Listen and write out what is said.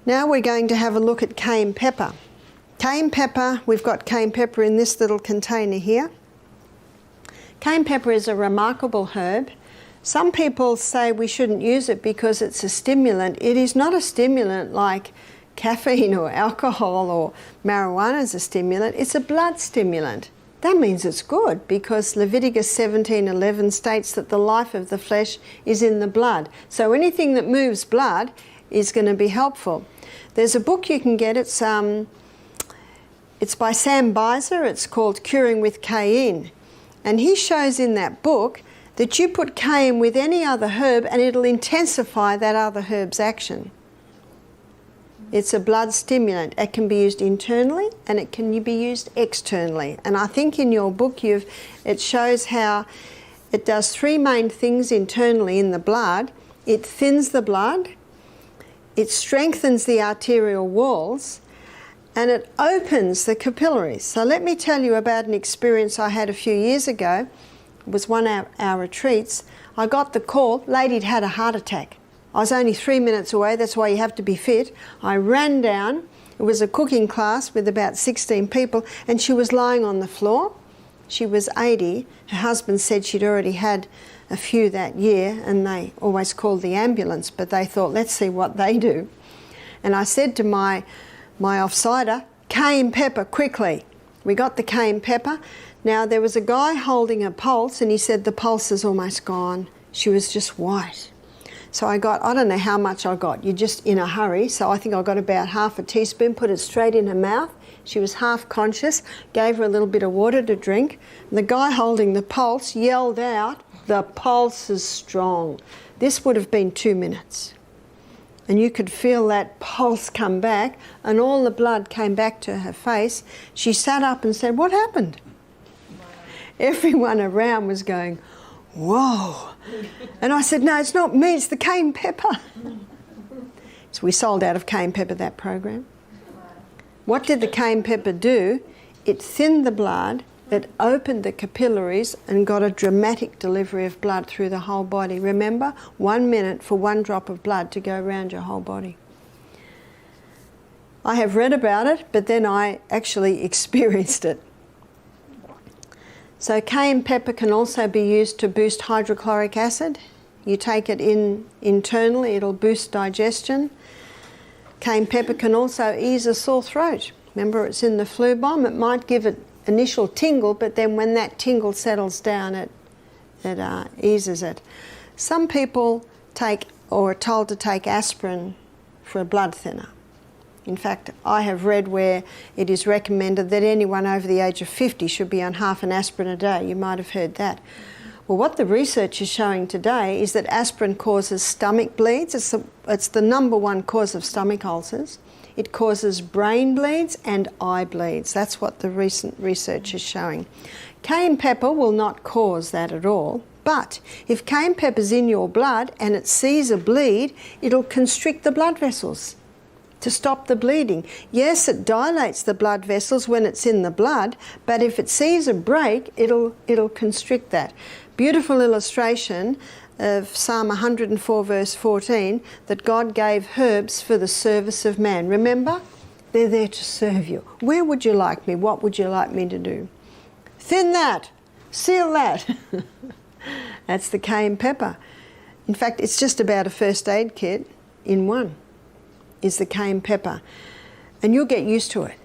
Now we're going to have a look at cayenne pepper. Cayenne pepper, we've got cayenne pepper in this little container here. Cayenne pepper is a remarkable herb. Some people say we shouldn't use it because it's a stimulant. It is not a stimulant like caffeine or alcohol or marijuana is a stimulant. It's a blood stimulant. That means it's good because Leviticus 17:11 states that the life of the flesh is in the blood. So anything that moves blood is going to be helpful. There's a book you can get. It's by Sam Beiser. It's called Curing with Cayenne. And he shows in that book that you put cayenne with any other herb and it'll intensify that other herb's action. It's a blood stimulant. It can be used internally and it can be used externally. And I think in your book it shows how it does three main things internally in the blood. It thins the blood, it strengthens the arterial walls, and it opens the capillaries. So let me tell you about an experience I had a few years ago. It was one of our retreats. I got the call, lady'd had a heart attack. I was only 3 minutes away, that's why you have to be fit. I ran down, it was a cooking class with about 16 people, and she was lying on the floor. She was 80. Her husband said she'd already had a few that year, and they always called the ambulance, but they thought, let's see what they do. And I said to my offsider, cayenne pepper, quickly. We got the cayenne pepper. Now, there was a guy holding a pulse, and he said, the pulse is almost gone. She was just white. So I don't know how much I got. You're just in a hurry. So I think I got about half a teaspoon, put it straight in her mouth. She was half conscious, gave her a little bit of water to drink. And the guy holding the pulse yelled out, the pulse is strong. This would have been 2 minutes. And you could feel that pulse come back, and all the blood came back to her face. She sat up and said, what happened? Everyone around was going, whoa. And I said, no, it's not me, it's the cayenne pepper. So we sold out of cayenne pepper that program. What did the cayenne pepper do? It thinned the blood, it opened the capillaries and got a dramatic delivery of blood through the whole body. Remember, 1 minute for 1 drop of blood to go around your whole body. I have read about it, but then I actually experienced it. So cayenne pepper can also be used to boost hydrochloric acid. You take it in internally, it'll boost digestion. Cayenne pepper can also ease a sore throat. Remember, it's in the flu bomb. It might give it initial tingle, but then when that tingle settles down, it eases it. Some people take or are told to take aspirin for a blood thinner. In fact, I have read where it is recommended that anyone over the age of 50 should be on half an aspirin a day. You might have heard that. Well, what the research is showing today is that aspirin causes stomach bleeds. It's the #1 cause of stomach ulcers. It causes brain bleeds and eye bleeds. That's what the recent research is showing. Cayenne pepper will not cause that at all. But if cayenne pepper's in your blood and it sees a bleed, it'll constrict the blood vessels to stop the bleeding. Yes, it dilates the blood vessels when it's in the blood, but if it sees a break, it'll constrict that. Beautiful illustration of Psalm 104 verse 14, that God gave herbs for the service of man. Remember? They're there to serve you. Where would you like me? What would you like me to do? Thin that. Seal that. That's the cayenne pepper. In fact, it's just about a first aid kit in one, is the cayenne pepper. And you'll get used to it.